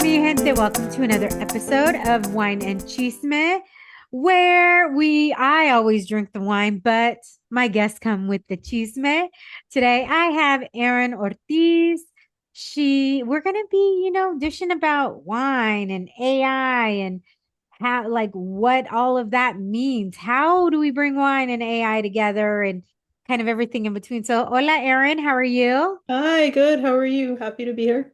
mi gente. Welcome to another episode of Wine and Chisme, where I always drink the wine, but my guests come with the chisme. Today I have Erin Ortiz. We're gonna be, dishing about wine and AI and how, like, what all of that means. How do we bring wine and AI together and kind of everything in between? So, hola, Erin, how are you? Hi, good. How are you? Happy to be here.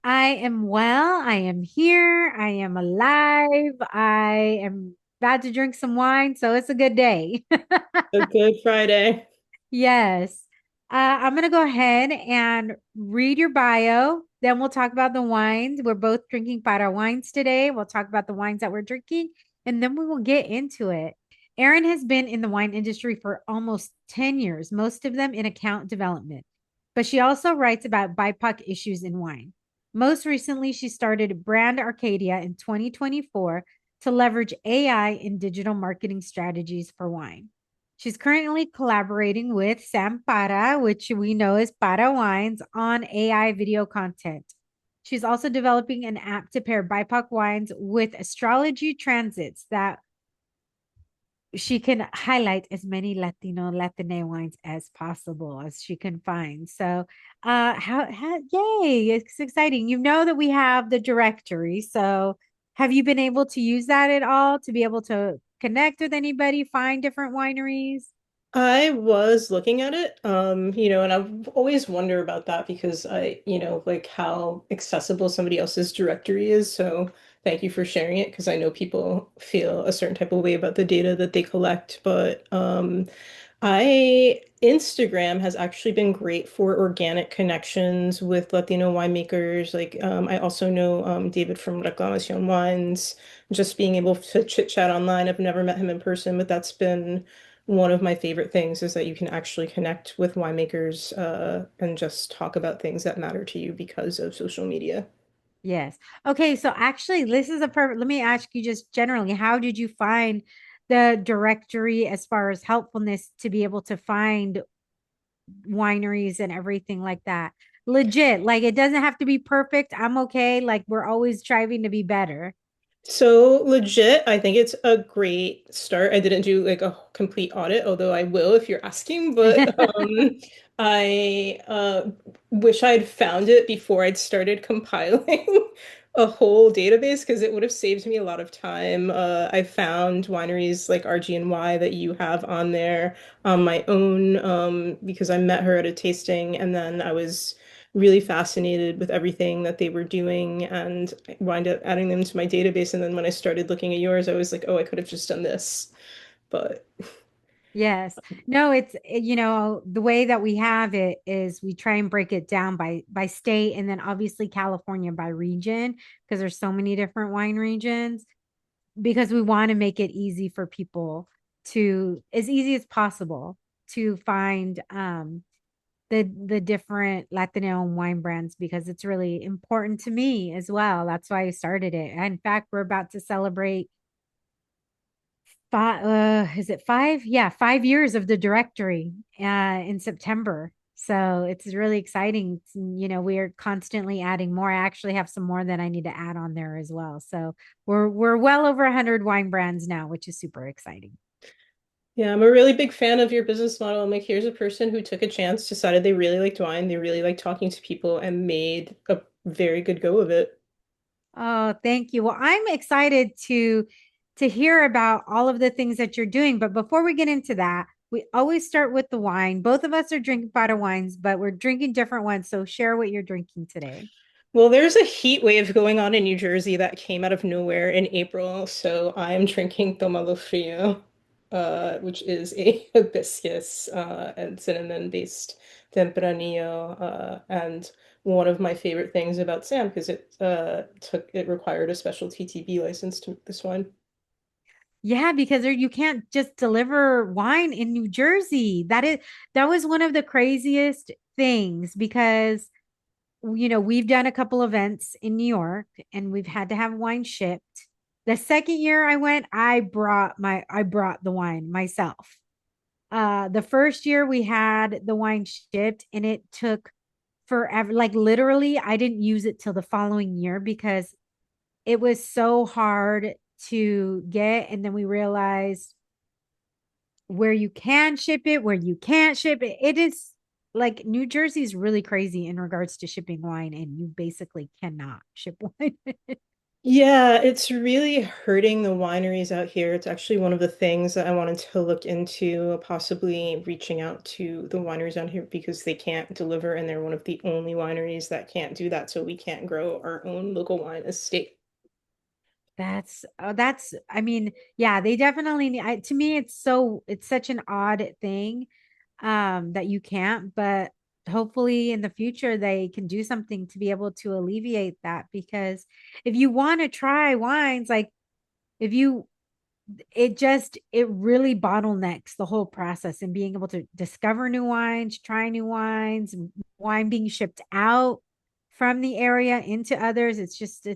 I am well. I am here. I am alive. I am about to drink some wine, so it's a good day. A good Friday. Yes. I'm going to go ahead and read your bio. Then we'll talk about the wines. We're both drinking para wines today. We'll talk about the wines that we're drinking, and then we will get into it. Erin has been in the wine industry for almost 10 years, most of them in account development. But she also writes about BIPOC issues in wine. Most recently, she started Brand Arcadia in 2024 to leverage AI in digital marketing strategies for wine. She's currently collaborating with Sam Para, which we know as Para Wines, on AI video content. She's also developing an app to pair BIPOC wines with astrology transits that she can highlight as many Latine wines as possible as she can find. So, yay, it's exciting. You know that we have the directory. So, have you been able to use that at all to be able to connect with anybody, find different wineries? I was looking at it, and I've always wonder about that because like how accessible somebody else's directory is. So thank you for sharing it because I know people feel a certain type of way about the data that they collect, but Instagram has actually been great for organic connections with Latino winemakers. I also know David from Reclamación Wines, just being able to chit chat online. I've never met him in person, but that's been one of my favorite things is that you can actually connect with winemakers and just talk about things that matter to you because of social media. Yes. Okay, so actually, this is a perfect. Let me ask you just generally, how did you find the directory as far as helpfulness to be able to find wineries and everything like that? Legit, like it doesn't have to be perfect. I'm okay. Like we're always striving to be better. So legit, I think it's a great start. I didn't do like a complete audit, although I will if you're asking, but I wish I'd found it before I'd started compiling a whole database because it would have saved me a lot of time. I found wineries like RG&Y that you have on there on my own because I met her at a tasting and then I was really fascinated with everything that they were doing and I wound up adding them to my database. And then when I started looking at yours, I was like, oh, I could have just done this. But Yes. No, the way that we have it is we try and break it down by state and then obviously California by region because there's so many different wine regions because we want to make it easy for people to as easy as possible to find the different Latino wine brands because it's really important to me as well. That's why I started it. In fact, we're about to celebrate is it 5? Yeah, 5 years of the directory in September. So it's really exciting. We are constantly adding more. I actually have some more that I need to add on there as well. So we're well over 100 wine brands now, which is super exciting. yeah, I'm a really big fan of your business model. I'm like, here's a person who took a chance, decided they really liked wine, they really liked talking to people, and made a very good go of it. Oh, thank you. Well, I'm excited to hear about all of the things that you're doing, but before we get into that, we always start with the wine. Both of us are drinking bottle wines, but we're drinking different ones. So share what you're drinking today. Well, there's a heat wave going on in New Jersey that came out of nowhere in April, so I'm drinking Tomaté Frío, which is a hibiscus and cinnamon-based tempranillo, and one of my favorite things about Sam because it required a special TTB license to make this wine. Yeah, because you can't just deliver wine in New Jersey. That was one of the craziest things because we've done a couple events in New York and we've had to have wine shipped. The second year I went, I brought the wine myself. The first year we had the wine shipped and it took forever. Like literally, I didn't use it till the following year because it was so hard to get. And then we realized where you can ship it, where you can't ship it. It is like New Jersey is really crazy in regards to shipping wine, and you basically cannot ship wine. Yeah, it's really hurting the wineries out here. It's actually one of the things that I wanted to look into, possibly reaching out to the wineries out here because they can't deliver, and they're one of the only wineries that can't do that, so we can't grow our own local wine estate. I mean, yeah, they definitely need, to me, it's such an odd thing that you can't, but hopefully in the future they can do something to be able to alleviate that because if you want to try wines, like if you it really bottlenecks the whole process and being able to discover new wines, try new wines, wine being shipped out from the area into others. It's just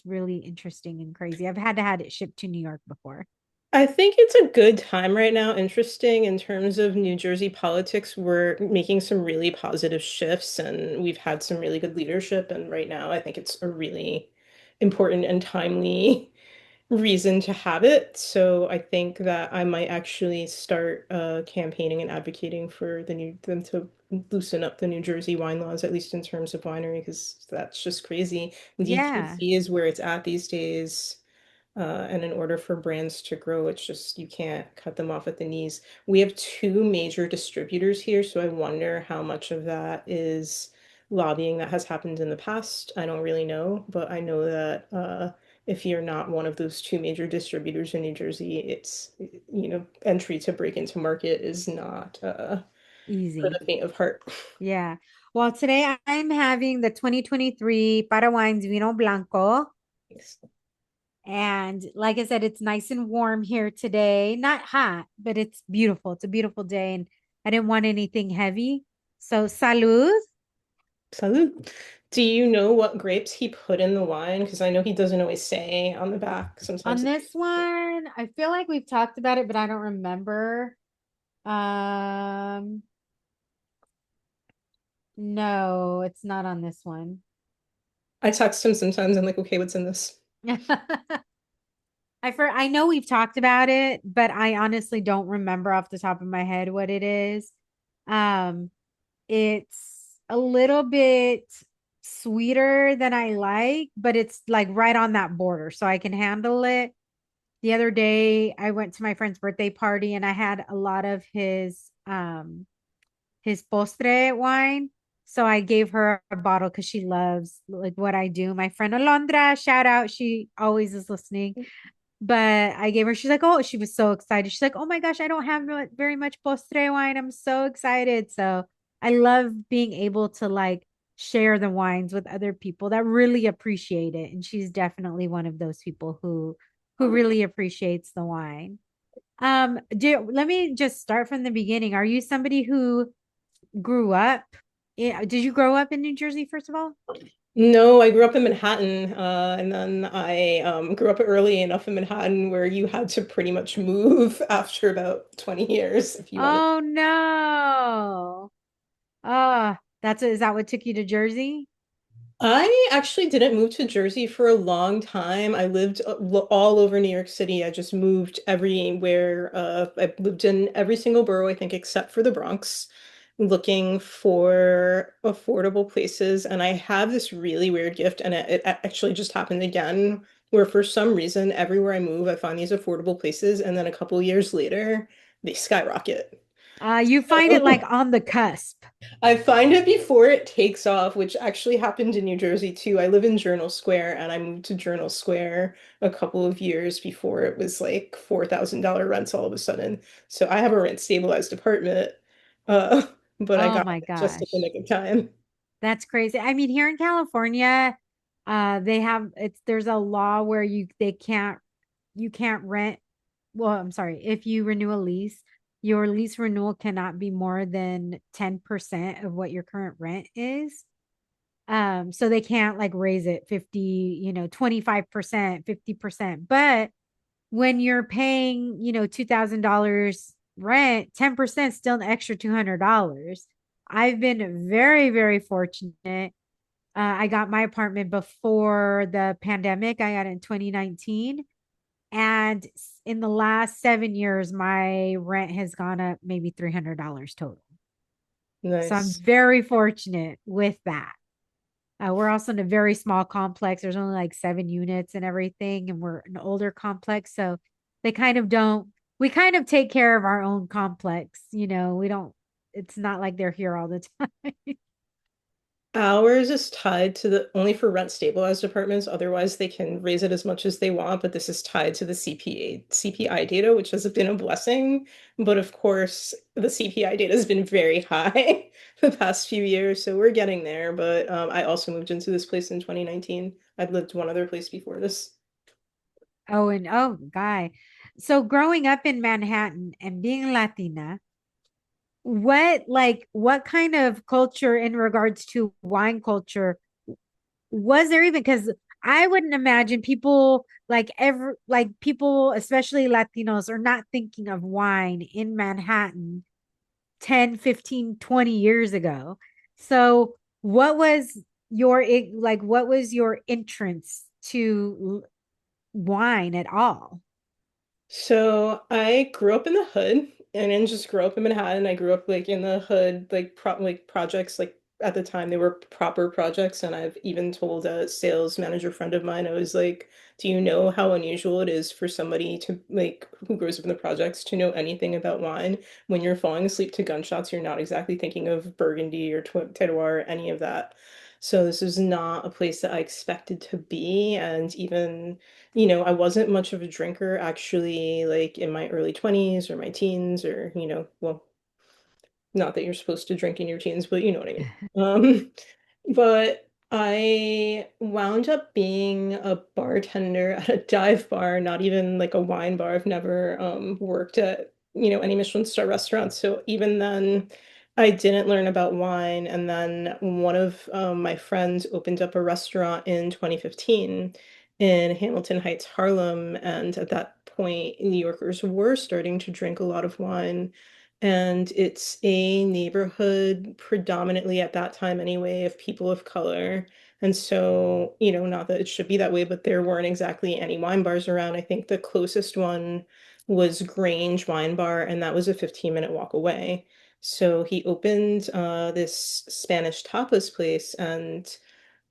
really interesting and crazy. I've had it shipped to New York before. I think it's a good time right now, interesting in terms of New Jersey politics. We're making some really positive shifts and we've had some really good leadership. And right now, I think it's a really important and timely reason to have it. So I think that I might actually start campaigning and advocating for them to loosen up the New Jersey wine laws, at least in terms of winery, because that's just crazy. Yeah, DTC is where it's at these days. And in order for brands to grow, it's just you can't cut them off at the knees. We have two major distributors here, so I wonder how much of that is lobbying that has happened in the past. I don't really know, but I know that if you're not one of those two major distributors in New Jersey, entry to break into market is not for easy. the faint of heart. Yeah. Well, today I'm having the 2023 Para Wines Vino Blanco. And like I said, it's nice and warm here today. Not hot, but it's beautiful. It's a beautiful day. And I didn't want anything heavy. So, salud. Salud. Do you know what grapes he put in the wine? Because I know he doesn't always say on the back. On Sometimes this one, I feel like we've talked about it, but I don't remember. Um, no, it's not on this one. I text him sometimes. I'm like, okay, what's in this? I know we've talked about it, but I honestly don't remember off the top of my head what it is. Um, it's a little bit sweeter than I like, but it's like right on that border, so I can handle it. The other day, I went to my friend's birthday party and I had a lot of his postre wine. So I gave her a bottle because she loves like what I do. My friend Alondra, shout out. She always is listening. But I gave her, she's like, oh, she was so excited. She's like, oh my gosh, I don't have very much postre wine. I'm so excited. So I love being able to like share the wines with other people that really appreciate it. And she's definitely one of those people who really appreciates the wine. Let me just start from the beginning. Are you somebody who grew up? Yeah, did you grow up in New Jersey, first of all? No, I grew up in Manhattan, and then I grew up early enough in Manhattan where you had to pretty much move after about 20 years if you wanted. Oh no. Is that what took you to Jersey? I actually didn't move to Jersey for a long time. I lived all over New York City. I just moved everywhere. I lived in every single borough, I think, except for the Bronx, looking for affordable places. And I have this really weird gift, and it actually just happened again, where for some reason, everywhere I move, I find these affordable places, and then a couple years later, they skyrocket. You find it like on the cusp. I find it before it takes off, which actually happened in New Jersey too. I live in Journal Square and I moved to Journal Square a couple of years before it was like $4,000 rents all of a sudden. So I have a rent stabilized apartment, uh, but I Oh got my it just at the gosh. nick of time. That's crazy. I mean, here in California, there's a law where you can't rent. Well, I'm sorry, if you renew a lease, your lease renewal cannot be more than 10% of what your current rent is. So they can't like raise it 50, 25%, 50%. But when you're paying, $2,000 rent, 10% is still an extra $200. I've been very, very fortunate I got my apartment before the pandemic. I got it in 2019. And in the last 7 years, my rent has gone up maybe $300 total. So I'm Nice. very fortunate with that. We're also in a very small complex. There's only like 7 units and everything, and we're an older complex. So they kind of don't, we kind of take care of our own complex. We don't, it's not like they're here all the time. Ours is tied to the only for rent stabilized apartments. Otherwise, they can raise it as much as they want, but this is tied to the CPI data, which has been a blessing. But of course, the CPI data has been very high the past few years, so we're getting there. But I also moved into this place in 2019. I'd lived one other place before this. Oh, and oh, guy. So growing up in Manhattan and being Latina, what kind of culture in regards to wine culture was there even? Because I wouldn't imagine people like people, especially Latinos, are not thinking of wine in Manhattan 10, 15, 20 years ago. So what was what was your entrance to wine at all? So I grew up in the hood and didn't just grow up in Manhattan. I grew up like in the hood, like projects like at the time they were proper projects. And I've even told a sales manager friend of mine, I was like, do you know how unusual it is for somebody to like who grows up in the projects to know anything about wine? When you're falling asleep to gunshots, you're not exactly thinking of Burgundy or terroir or any of that. So this is not a place that I expected to be. And even I wasn't much of a drinker actually, like in my early 20s or my teens, or, well, not that you're supposed to drink in your teens, but you know what I mean. But I wound up being a bartender at a dive bar, not even like a wine bar. I've never worked at, any Michelin star restaurants. So even then, I didn't learn about wine. And then one of my friends opened up a restaurant in 2015 in Hamilton Heights, Harlem. And at that point, New Yorkers were starting to drink a lot of wine. And it's a neighborhood predominantly at that time anyway of people of color. And so, not that it should be that way, but there weren't exactly any wine bars around. I think the closest one was Grange Wine Bar, and that was a 15-minute walk away. So he opened this Spanish tapas place, and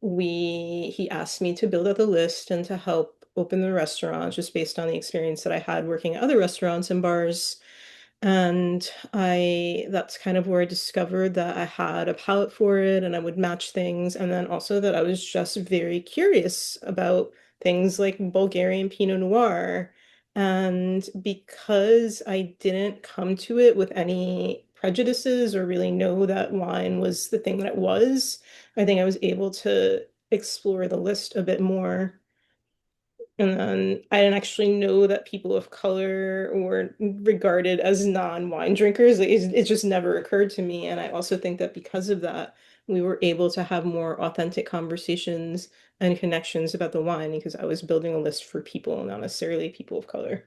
he asked me to build out the list and to help open the restaurant just based on the experience that I had working at other restaurants and bars. And that's kind of where I discovered that I had a palate for it and I would match things. And then also that I was just very curious about things like Bulgarian Pinot Noir. And because I didn't come to it with any prejudices or really know that wine was the thing that it was, I think I was able to explore the list a bit more. And then I didn't actually know that people of color were regarded as non-wine drinkers. It just never occurred to me. And I also think that because of that, we were able to have more authentic conversations and connections about the wine because I was building a list for people, not necessarily people of color.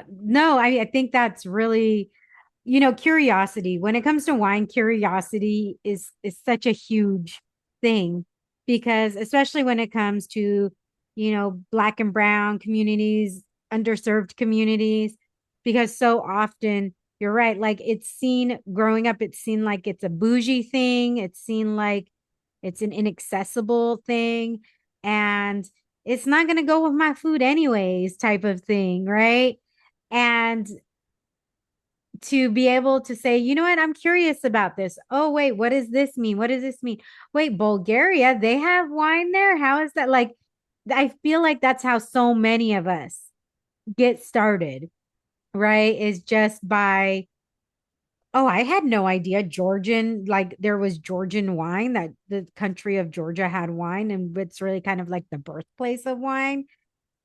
No, I think that's really, curiosity. When it comes to wine, curiosity is such a huge thing because especially when it comes to, black and brown communities, underserved communities, because so often you're right, like it's seen growing up, it's seen like it's a bougie thing, it's seen like it's an inaccessible thing, and it's not going to go with my food anyways, type of thing, right? And to be able to say, you know what, I'm curious about this. Oh, wait, what does this mean? What does this mean? Wait, Bulgaria, they have wine there? How is that? Like, I feel like that's how so many of us get started, right? Is just by, oh, I had no idea Georgian, like there was Georgian wine, that the country of Georgia had wine, and it's really kind of like the birthplace of wine.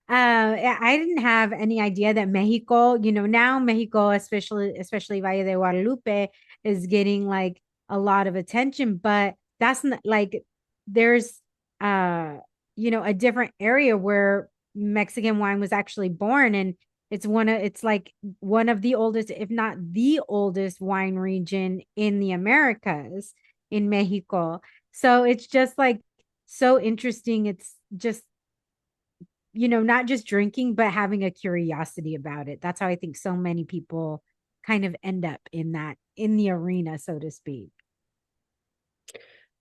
I didn't have any idea that Mexico, now Mexico, especially Valle de Guadalupe, is getting like a lot of attention, but that's not like there's a different area where Mexican wine was actually born, and it's like one of the oldest, if not the oldest wine region in the Americas, in Mexico. So it's just like so interesting. It's just, not just drinking, but having a curiosity about it. That's how I think so many people kind of end up in the arena, so to speak.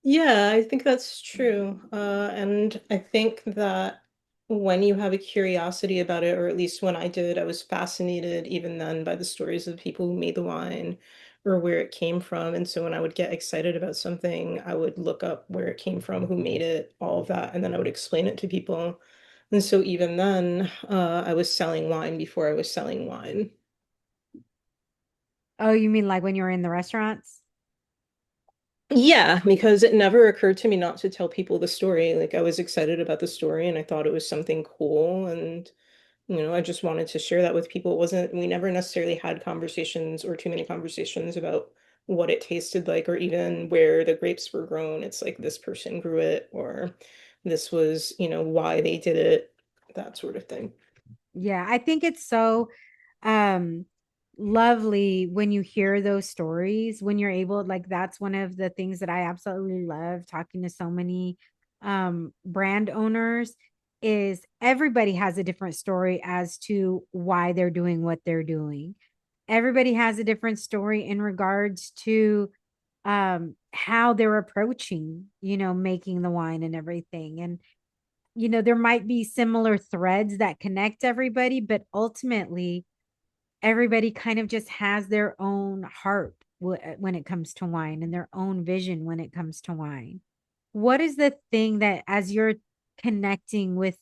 Yeah, I think that's true. And I think that when you have a curiosity about it, or at least when I did, I was fascinated even then by the stories of the people who made the wine or where it came from. And so when I would get excited about something, I would look up where it came from, who made it, all of that, and then I would explain it to people. And so even then, I was selling wine before I was selling wine. Oh, you mean like when you were in the restaurants? Yeah, because it never occurred to me not to tell people the story. Like I was excited about the story and I thought it was something cool and I just wanted to share that with people. It wasn't, we never necessarily had conversations or too many conversations about what it tasted like or even where the grapes were grown. It's like this person grew it or this was, why they did it, that sort of thing. Yeah, I think it's so um lovely when you hear those stories, when you're able, like that's one of the things that I absolutely love talking to so many brand owners is everybody has a different story as to why they're doing what they're doing. Everybody has a different story in regards to how they're approaching, making the wine and everything. And there might be similar threads that connect everybody, but ultimately, everybody kind of just has their own heart when it comes to wine and their own vision when it comes to wine. What is the thing that, as you're connecting with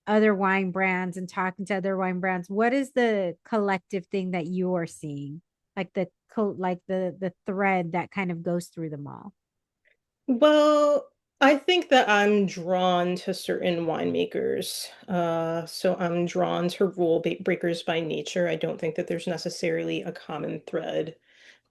other wine brands and talking to other wine brands, what is the collective thing that you are seeing? Like the thread that kind of goes through them all. Well, I think that I'm drawn to certain winemakers. So I'm drawn to breakers by nature. I don't think that there's necessarily a common thread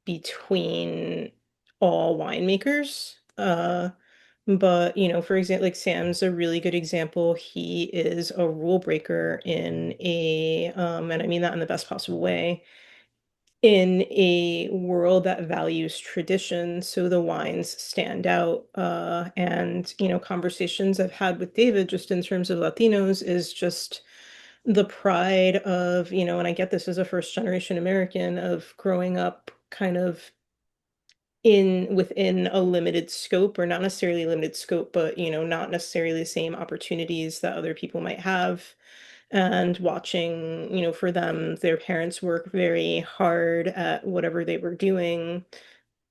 between all winemakers. But for example, like Sam's a really good example. He is a rule breaker in and I mean that in the best possible way in a world that values tradition, so the wines stand out. And conversations I've had with David just in terms of Latinos is just the pride of, and I get this as a first generation American of growing up kind of in within a limited scope, or not necessarily limited scope, but not necessarily the same opportunities that other people might have, and watching, for them, their parents work very hard at whatever they were doing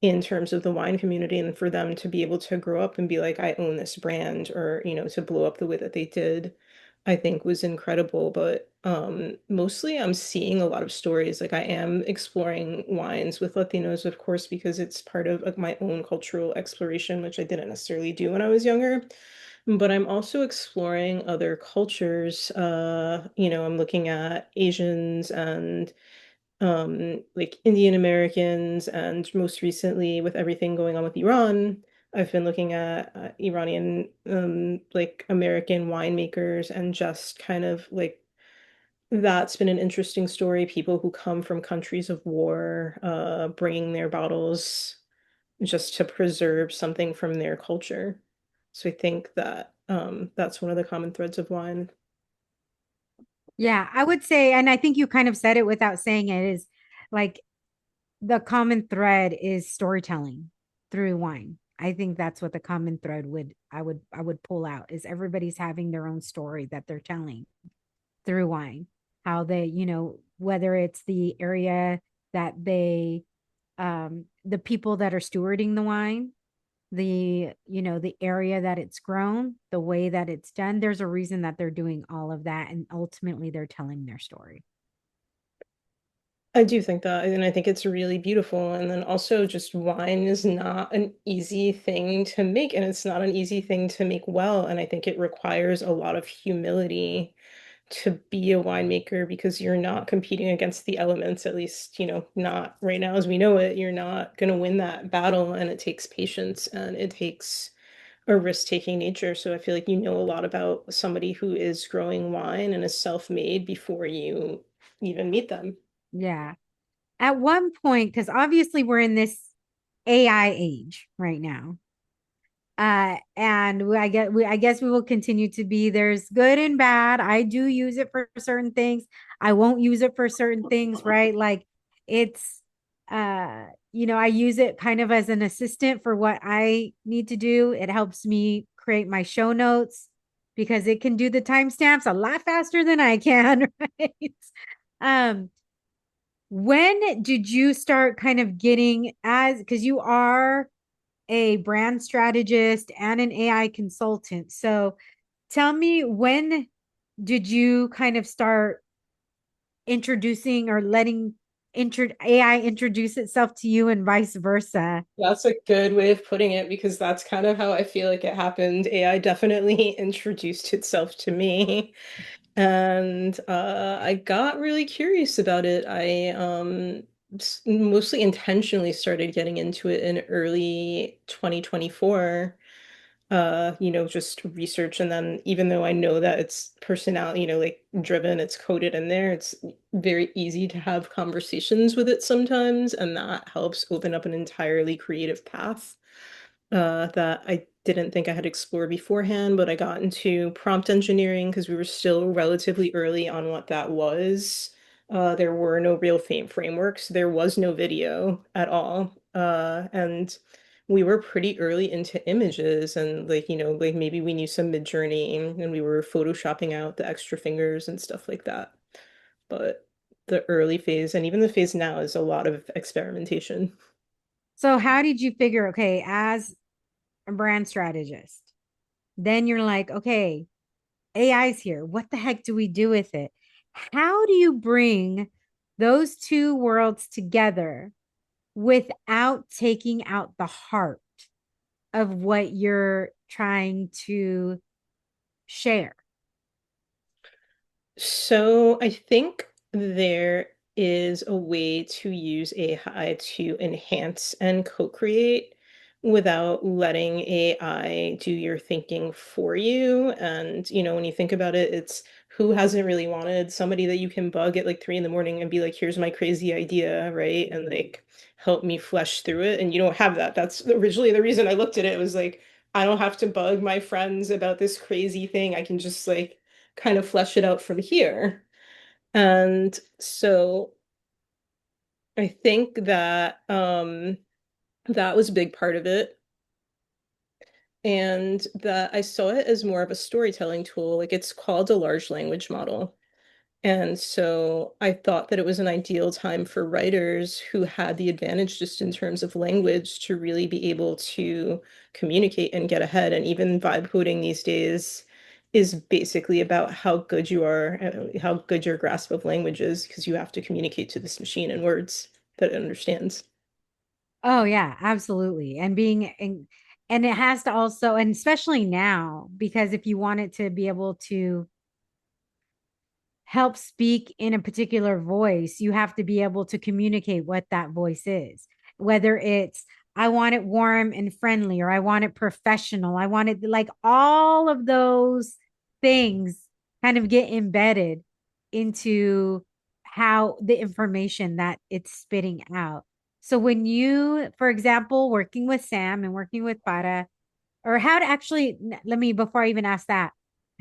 in terms of the wine community, and for them to be able to grow up and be like, I own this brand, or, to blow up the way that they did, I think was incredible. But mostly I'm seeing a lot of stories. Like I am exploring wines with Latinos, of course, because it's part of like, my own cultural exploration, which I didn't necessarily do when I was younger. But I'm also exploring other cultures. I'm looking at Asians and like Indian Americans, and most recently with everything going on with Iran, I've been looking at Iranian like American winemakers, and just kind of like that's been an interesting story. People who come from countries of war, bringing their bottles just to preserve something from their culture. So I think that that's one of the common threads of wine. Yeah, I would say, and I think you kind of said it without saying it, is like the common thread is storytelling through wine. I think that's what the common thread would pull out is everybody's having their own story that they're telling through wine. How they, whether it's the area that the people that are stewarding the wine, the area that it's grown, the way that it's done, there's a reason that they're doing all of that, and ultimately they're telling their story. I do think that, and I think it's really beautiful. And then also, just wine is not an easy thing to make, and it's not an easy thing to make well. And I think it requires a lot of humility to be a winemaker, because you're not competing against the elements, at least, not right now as we know it. You're not going to win that battle, and it takes patience and it takes a risk-taking nature. So I feel like you know a lot about somebody who is growing wine and is self-made before you even meet them. Yeah. At one point, because obviously we're in this AI age right now. And I guess we will continue to be, there's good and bad. I do use it for certain things. I won't use it for certain things, right? Like it's I use it kind of as an assistant for what I need to do. It helps me create my show notes because it can do the timestamps a lot faster than I can, right? Um, when did you start kind of getting, as because you are a brand strategist and an AI consultant. So tell me, when did you kind of start introducing or letting AI introduce itself to you and vice versa? That's a good way of putting it because that's kind of how I feel like it happened. AI definitely introduced itself to me. And I got really curious about it. I mostly intentionally started getting into it in early 2024. Just research. And then even though I know that it's personality, like driven, it's coded in there, it's very easy to have conversations with it sometimes. And that helps open up an entirely creative path that I didn't think I had explored beforehand, but I got into prompt engineering because we were still relatively early on what that was. There were no real frameworks. There was no video at all. And we were pretty early into images and like maybe we knew some Mid-Journey and we were photoshopping out the extra fingers and stuff like that. But the early phase and even the phase now is a lot of experimentation. So how did you figure, okay, as a brand strategist, then you're like, okay, AI's here. What the heck do we do with it? How do you bring those two worlds together without taking out the heart of what you're trying to share? So I think there is a way to use AI to enhance and co-create without letting AI do your thinking for you. And, when you think about it, it's who hasn't really wanted somebody that you can bug at like 3 in the morning and be like, here's my crazy idea, right? And like help me flesh through it. And you don't have that. That's originally the reason I looked at it. It was like, I don't have to bug my friends about this crazy thing. I can just like kind of flesh it out from here. And so I think that that was a big part of it. And that I saw it as more of a storytelling tool. Like it's called a large language model. And so I thought that it was an ideal time for writers who had the advantage just in terms of language to really be able to communicate and get ahead. And even vibe coding these days is basically about how good you are, how good your grasp of language is, because you have to communicate to this machine in words that it understands. Oh yeah, absolutely. And it has to also, and especially now, because if you want it to be able to help speak in a particular voice, you have to be able to communicate what that voice is. Whether it's, I want it warm and friendly, or I want it professional. I want it like all of those things kind of get embedded into how the information that it's spitting out. So when you, for example, working with Sam and working with Para, or how to actually, let me, before I even ask that,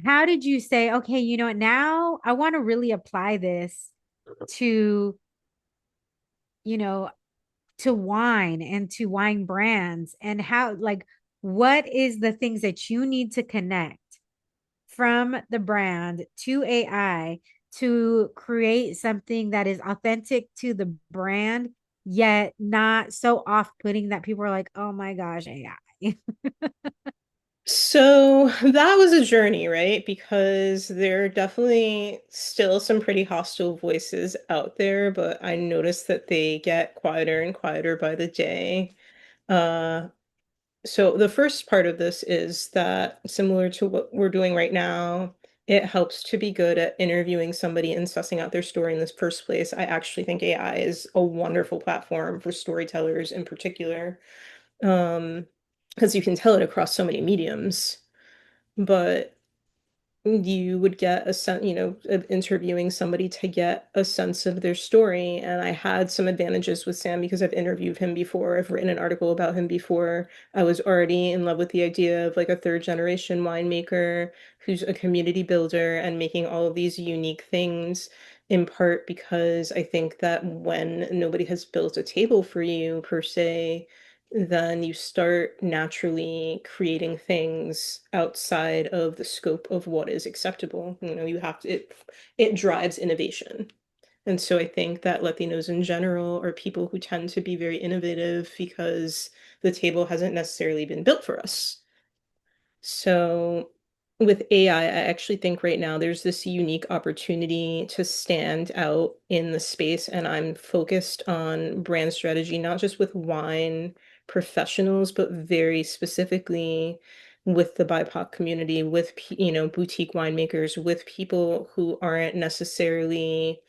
how did you say, okay, you know what, now I want to really apply this to, you know, to wine and to wine brands, and how, like, what is the things that you need to connect from the brand to AI to create something that is authentic to the brand, yet not so off-putting that people are like, oh my gosh, AI. So that was a journey, right? Because there are definitely still some pretty hostile voices out there, but I noticed that they get quieter and quieter by the day. Uh, so the first part of this is that similar to what we're doing right now, it helps to be good at interviewing somebody and sussing out their story in this first place. I actually think AI is a wonderful platform for storytellers in particular, um, because you can tell it across so many mediums. But you would get a sense, of interviewing somebody to get a sense of their story. And I had some advantages with Sam because I've interviewed him before. I've written an article about him before. I was already in love with the idea of like a third generation winemaker who's a community builder and making all of these unique things, in part because I think that when nobody has built a table for you per se, then you start naturally creating things outside of the scope of what is acceptable. You have to, it drives innovation. And so I think that Latinos in general are people who tend to be very innovative because the table hasn't necessarily been built for us. So with AI, I actually think right now there's this unique opportunity to stand out in the space, and I'm focused on brand strategy, not just with wine professionals, but very specifically with the BIPOC community, with boutique winemakers, with people who aren't necessarily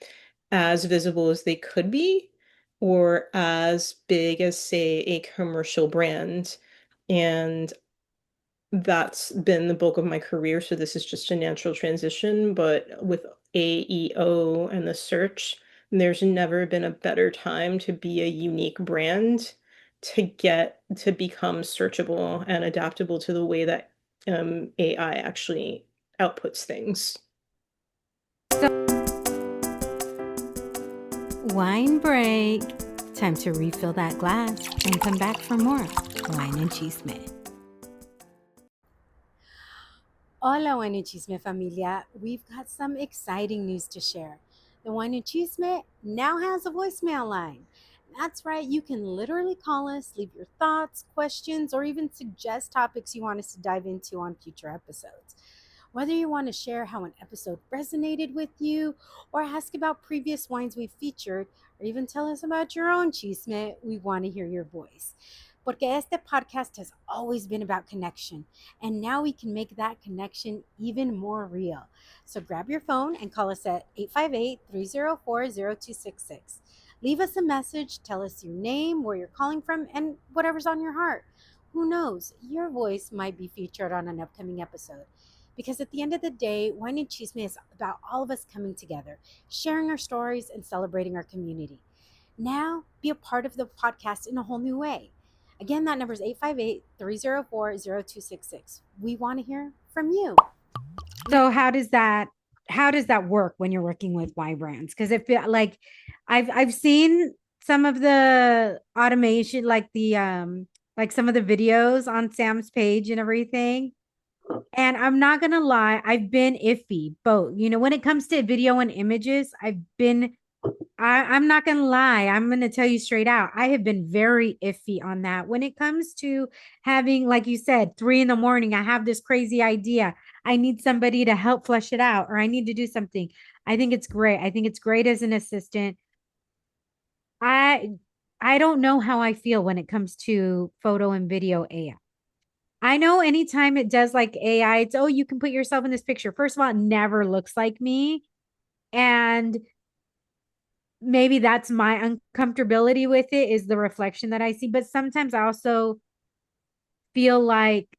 as visible as they could be, or as big as, say, a commercial brand. And that's been the bulk of my career, so this is just a natural transition. But with AEO and the search, there's never been a better time to be a unique brand to get to become searchable and adaptable to the way that AI actually outputs things. Wine break. Time to refill that glass and come back for more wine and chisme. Hola, Wine and Chisme familia. We've got some exciting news to share. The Wine and Chisme now has a voicemail line. That's right, you can literally call us, leave your thoughts, questions, or even suggest topics you want us to dive into on future episodes. Whether you want to share how an episode resonated with you, or ask about previous wines we've featured, or even tell us about your own chisme, we want to hear your voice. Porque este podcast has always been about connection, and now we can make that connection even more real. So grab your phone and call us at 858-304-0266. Leave us a message, tell us your name, where you're calling from, and whatever's on your heart. Who knows, your voice might be featured on an upcoming episode. Because at the end of the day, Wine and Chisme is about all of us coming together, sharing our stories, and celebrating our community. Now, be a part of the podcast in a whole new way. Again, that number is 858-304-0266. We want to hear from you. So how does that work when you're working with Y brands? Because it feel like I've seen some of the automation, like some of the videos on Sam's page and everything. And I'm not gonna lie, I've been iffy both. When it comes to video and images, I'm not gonna lie, I'm gonna tell you straight out. I have been very iffy on that. When it comes to having, like you said, 3 in the morning, I have this crazy idea. I need somebody to help flesh it out, or I need to do something. I think it's great. I think it's great as an assistant. I I don't know how I feel when it comes to photo and video AI. I know anytime it does like AI, it's, oh, you can put yourself in this picture. First of all, it never looks like me. And maybe that's my uncomfortability with it, is the reflection that I see. But sometimes I also feel like,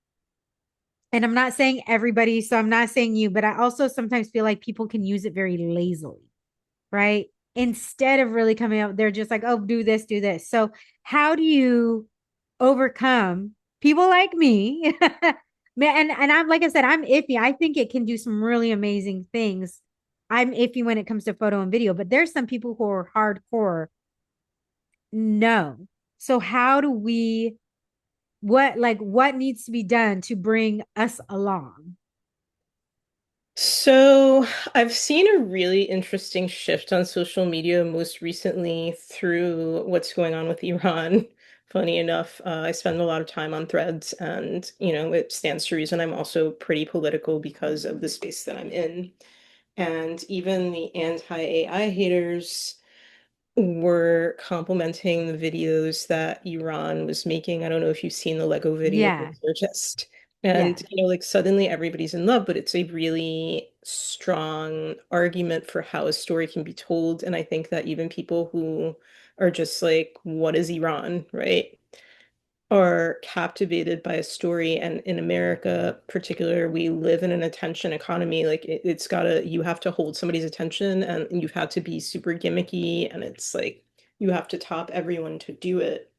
and I'm not saying everybody, so I'm not saying you, but I also sometimes feel like people can use it very lazily, right? Instead of really coming up, they're just like, oh, do this, do this. So, how do you overcome people like me? And I'm, like I said, I'm iffy. I think it can do some really amazing things. I'm iffy when it comes to photo and video, but there's some people who are hardcore. No. So how do we, what needs to be done to bring us along? So I've seen a really interesting shift on social media most recently through what's going on with Iran. Funny enough, I spend a lot of time on threads, and it stands to reason I'm also pretty political because of the space that I'm in. And even the anti-AI haters were complimenting the videos that Iran was making. I don't know if you've seen the Lego video, but Yeah. they're just, Yeah. and like suddenly everybody's in love, but it's a really strong argument for how a story can be told. And I think that even people who are just like, what is Iran, right? are captivated by a story. And in America, particular, we live in an attention economy. Like it's gotta, you have to hold somebody's attention and you've had to be super gimmicky. And it's like you have to top everyone to do it.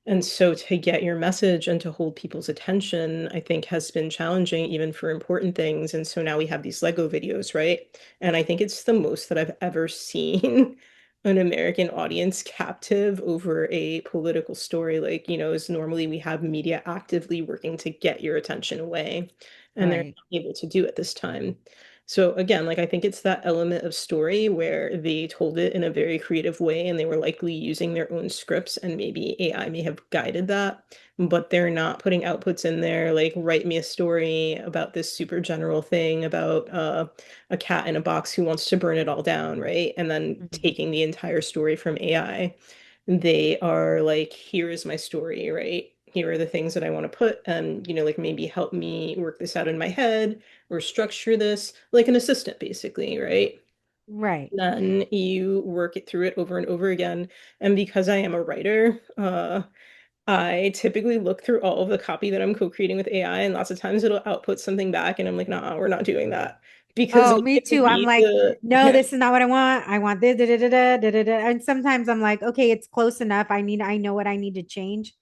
And so to get your message and to hold people's attention, I think has been challenging even for important things. And so now we have these Lego videos, right? And I think it's the most that I've ever seen an American audience captive over a political story. Like, as normally we have media actively working to get your attention away, and they're Right. not able to do it this time. So again, like I think it's that element of story where they told it in a very creative way and they were likely using their own scripts and maybe AI may have guided that, but they're not putting outputs in there like write me a story about this super general thing about a cat in a box who wants to burn it all down, right? And then Mhm. taking the entire story from AI. They are like, here is my story, right? Here are the things that I want to put, and like maybe help me work this out in my head or structure this like an assistant, basically, right? Right. Then you work it through it over and over again. And because I am a writer, I typically look through all of the copy that I'm co-creating with AI, and lots of times it'll output something back, and I'm like, nah, we're not doing that because Oh, I me didn't too. I'm read like, the no, yeah. this is not what I want. I want this, da, da, da, da, da, da, da. And sometimes I'm like, okay, it's close enough. I know what I need to change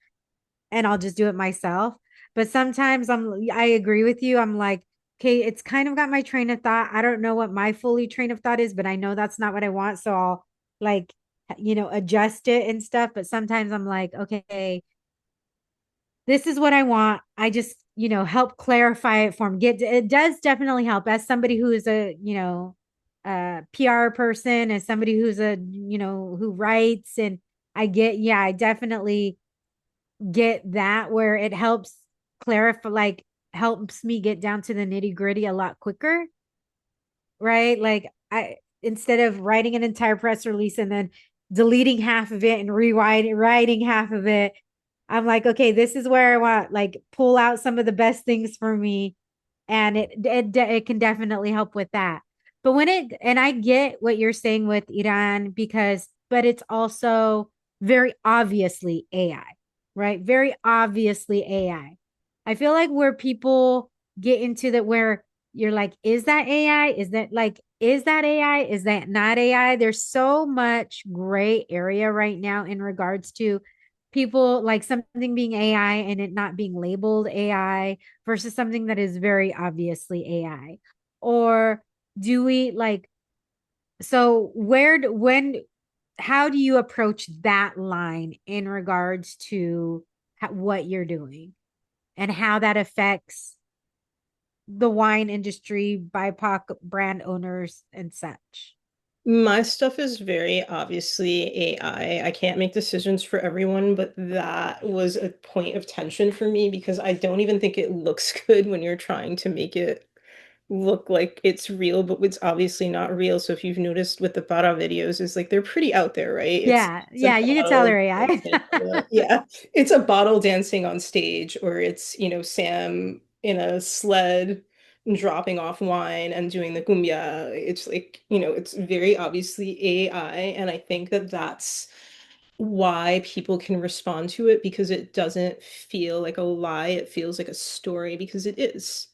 and I'll just do it myself. But sometimes I agree with you. I'm like, okay, it's kind of got my train of thought. I don't know what my fully train of thought is, but I know that's not what I want. So I'll like, adjust it and stuff. But sometimes I'm like, okay, this is what I want. I just, help clarify it for me. It does definitely help as somebody who is a PR person, as somebody who's who writes. And yeah, I definitely get that where it helps clarify, like helps me get down to the nitty gritty a lot quicker, right? Like instead of writing an entire press release and then deleting half of it and rewriting writing half of it, I'm like, okay, this is where I want like pull out some of the best things for me, and it can definitely help with that. But and I get what you're saying with Iran because, but it's also very obviously AI, right? Very obviously AI. I feel like where people get into that, where you're like, is that AI? Is that AI? Is that not AI? There's so much gray area right now in regards to people like something being AI and it not being labeled AI versus something that is very obviously AI. Or do we like, so how do you approach that line in regards to what you're doing and how that affects the wine industry, BIPOC brand owners, and such? My stuff is very obviously AI. I can't make decisions for everyone, but that was a point of tension for me because I don't even think it looks good when you're trying to make it look like it's real, but it's obviously not real. So if you've noticed with the Bara videos, is like they're pretty out there, right? Yeah, It's a yeah, you can tell bottle they're AI. dancing yeah, it's a bottle dancing on stage, or it's, Sam in a sled dropping off wine and doing the cumbia. It's like, it's very obviously AI, and I think that that's why people can respond to it because it doesn't feel like a lie. It feels like a story because it is.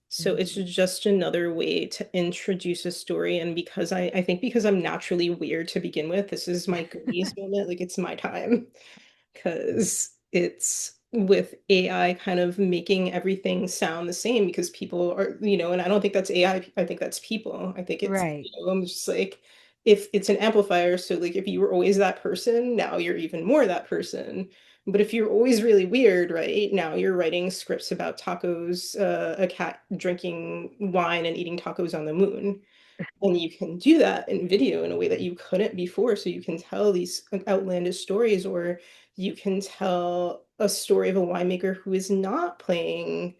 So it's Mhm. just another way to introduce a story. And because I think because I'm naturally weird to begin with, this is my Goonies moment. Like it's my time because it's with AI kind of making everything sound the same because people are, and I don't think that's AI. I think that's people. I think it's, Right. I'm just like, if it's an amplifier, so like if you were always that person, now you're even more that person. But if you're always really weird, right? Now you're writing scripts about tacos, a cat drinking wine and eating tacos on the moon. And you can do that in video in a way that you couldn't before. So you can tell these outlandish stories, or you can tell a story of a winemaker who is not playing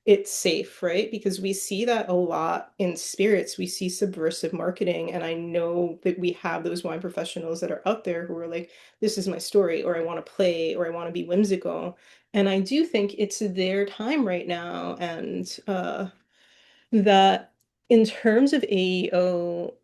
it safe, right? Because we see that a lot in spirits. We see subversive marketing. And I know that we have those wine professionals that are out there who are like, this is my story, or I want to play, or I want to be whimsical. And I do think it's their time right now. And that in terms of AEO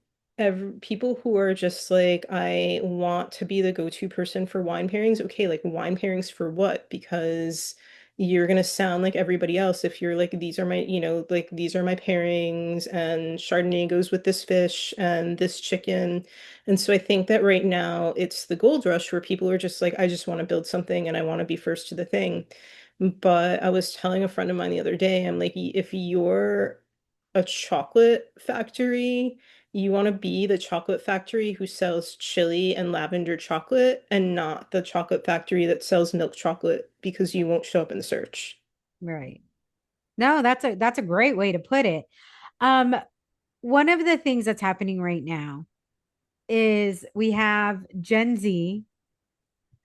people who are just like, I want to be the go-to person for wine pairings. Okay, like wine pairings for what? Because you're gonna sound like everybody else if you're like, these are my, like these are my pairings, and Chardonnay goes with this fish and this chicken. And so I think that right now it's the gold rush where people are just like, I just want to build something and I want to be first to the thing. But I was telling a friend of mine the other day, I'm like, if you're a chocolate factory, you want to be the chocolate factory who sells chili and lavender chocolate and not the chocolate factory that sells milk chocolate because you won't show up in the search. Right. No, that's a great way to put it. Um, one of the things that's happening right now is we have Gen Z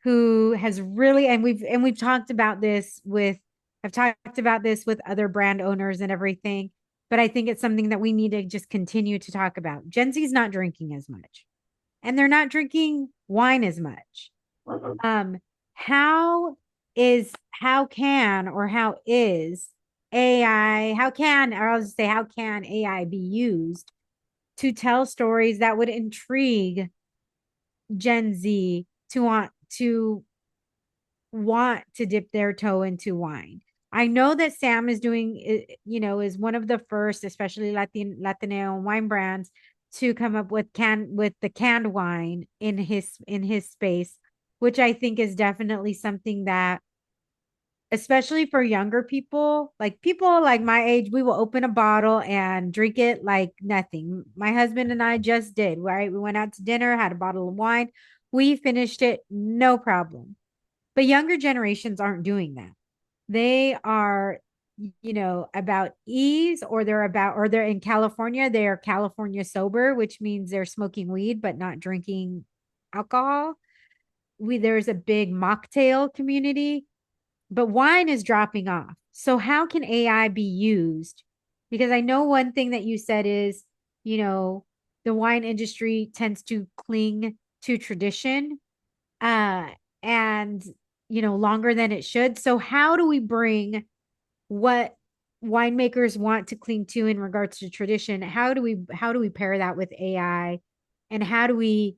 who has really, and we've talked about this with, I've talked about this with other brand owners and everything, but I think it's something that we need to just continue to talk about. Gen Z is not drinking as much, and they're not drinking wine as much. Um, how can or how is AI, how can, or I'll just say, how can AI be used to tell stories that would intrigue Gen Z to want to dip their toe into wine? I know that Sam is doing, is one of the first, especially Latino wine brands, to come up with the canned wine in his space, which I think is definitely something that, especially for younger people like my age, we will open a bottle and drink it like nothing. My husband and I just did, right? We went out to dinner, had a bottle of wine, we finished it, no problem. But younger generations aren't doing that. They are, about ease, or they're in California. They are California sober, which means they're smoking weed but not drinking alcohol. There's a big mocktail community, but wine is dropping off. So how can AI be used? Because I know one thing that you said is, you know, the wine industry tends to cling to tradition, uh, and longer than it should. So how do we bring what winemakers want to cling to in regards to tradition? How do we pair that with AI, and how do we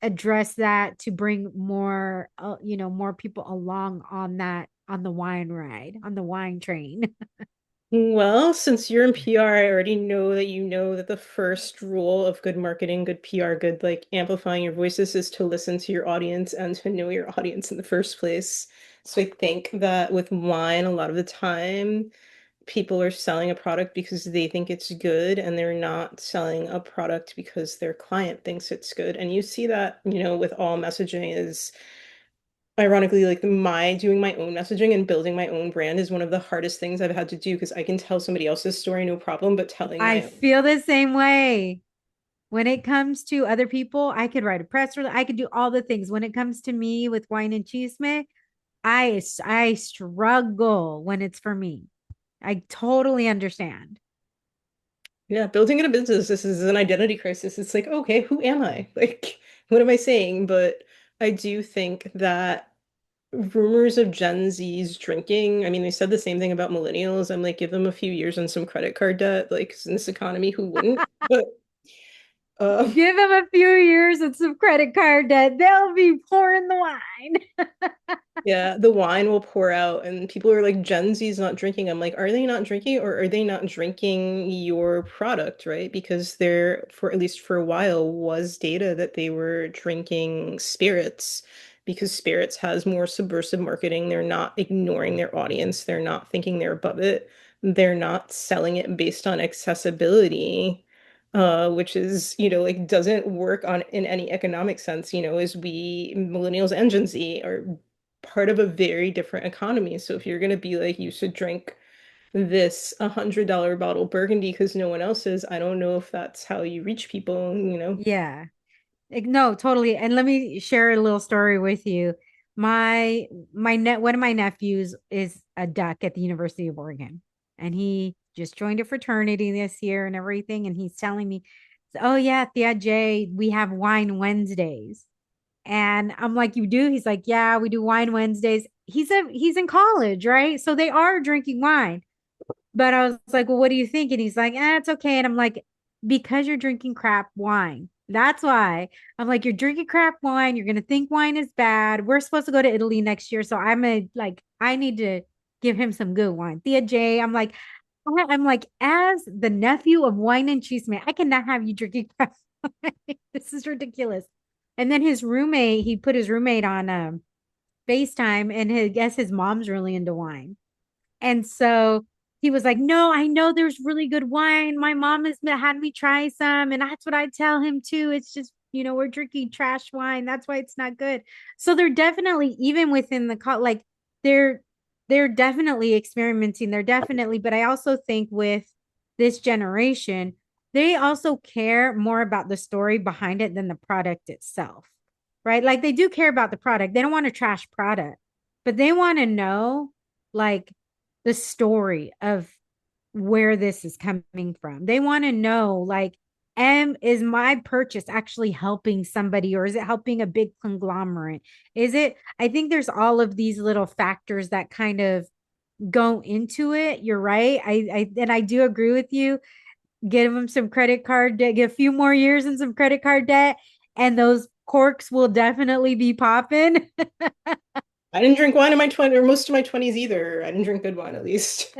address that to bring more people along on the wine ride, on the wine train? Well, since you're in PR, I already know that you know that the first rule of good marketing, good PR, good like amplifying your voices is to listen to your audience and to know your audience in the first place. So I think that with wine, a lot of the time, people are selling a product because they think it's good and they're not selling a product because their client thinks it's good. And you see that, with all messaging is ironically, like my doing my own messaging and building my own brand is one of the hardest things I've had to do because I can tell somebody else's story, no problem, but telling I my own. feel the same way. When it comes to other people, I could write a press release. I could do all the things. When it comes to me with wine and cheese, I struggle when it's for me. I totally understand. Yeah, building in a business, this is an identity crisis. It's like, okay, who am I? Like, what am I saying? But I do think that rumors of Gen Z's drinking, I mean, they said the same thing about millennials. I'm like, give them a few years and some credit card debt. Like, in this economy, who wouldn't? But Give them a few years and some credit card debt. They'll be pouring the wine. yeah, the wine will pour out, and people are like, Gen Z's not drinking. I'm like, are they not drinking, or are they not drinking your product, right? Because there, for at least for a while, was data that they were drinking spirits because spirits has more subversive marketing. They're not ignoring their audience. They're not thinking they're above it. They're not selling it based on accessibility, which is, like doesn't work on in any economic sense, as we millennials and Gen Z are part of a very different economy. So if you're gonna be like, you should drink this $100 bottle Burgundy because no one else is, I don't know if that's how you reach people. Yeah. No, totally. And let me share a little story with you. One of my nephews is a duck at the University of Oregon, and he just joined a fraternity this year and everything. And he's telling me, "Oh yeah, Thea J, we have wine Wednesdays." And I'm like, "You do?" He's like, "Yeah, we do wine Wednesdays." He's in college, right? So they are drinking wine. But I was like, "Well, what do you think?" And he's like, "It's okay." And I'm like, because you're drinking crap wine. That's why I'm like, you're drinking crap wine. You're gonna think wine is bad. We're supposed to go to Italy next year, so I need to give him some good wine. Thea J, I'm like, as the nephew of wine and cheese man, I cannot have you drinking crap wine. This is ridiculous. And then he put his roommate on FaceTime, and I guess his mom's really into wine. And so he was like, "No, I know there's really good wine. My mom has had me try some, and that's what I tell him too. It's just, we're drinking trash wine. That's why it's not good." So they're definitely, even within like they're they're definitely experimenting. They're definitely, but I also think with this generation, they also care more about the story behind it than the product itself. Right? Like they do care about the product. They don't want a trash product, but they want to know like the story of where this is coming from. They want to know, like, is my purchase actually helping somebody, or is it helping a big conglomerate? I think there's all of these little factors that kind of go into it. You're right. And I do agree with you. Give them some credit card debt, get a few more years and some credit card debt, and those corks will definitely be popping. I didn't drink wine in my 20s or most of my 20s either. I didn't drink good wine at least.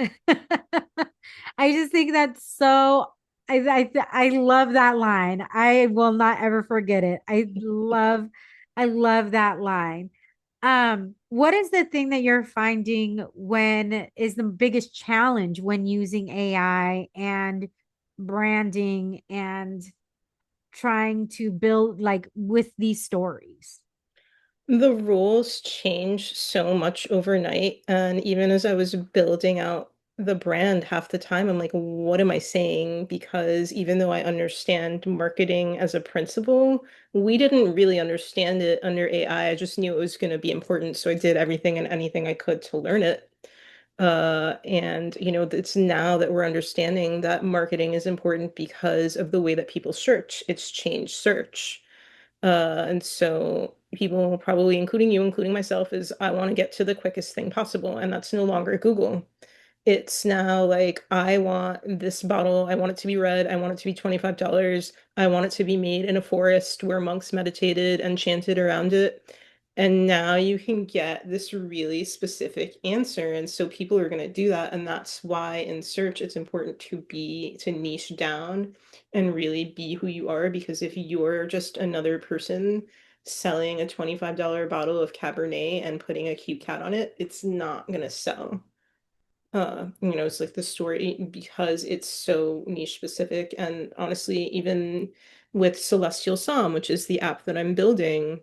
I just think that's so. I love that line. I will not ever forget it. I love that line. What is the thing that you're finding when is the biggest challenge when using AI and branding and trying to build like with these stories? The rules change so much overnight. And even as I was building out the brand, half the time I'm like, what am I saying? Because even though I understand marketing as a principle, we didn't really understand it under AI. I just knew it was going to be important. So I did everything and anything I could to learn it. And it's now that we're understanding that marketing is important because of the way that people search. It's changed search. And so people probably, including you, including myself, is I want to get to the quickest thing possible. And that's no longer Google. It's now like, I want this bottle. I want it to be red. I want it to be $25. I want it to be made in a forest where monks meditated and chanted around it. And now you can get this really specific answer. And so people are going to do that. And that's why in search, it's important to niche down and really be who you are. Because if you're just another person selling a $25 bottle of Cabernet and putting a cute cat on it, it's not going to sell. It's like the story because it's so niche specific. And honestly, even with Celestial Psalm, which is the app that I'm building,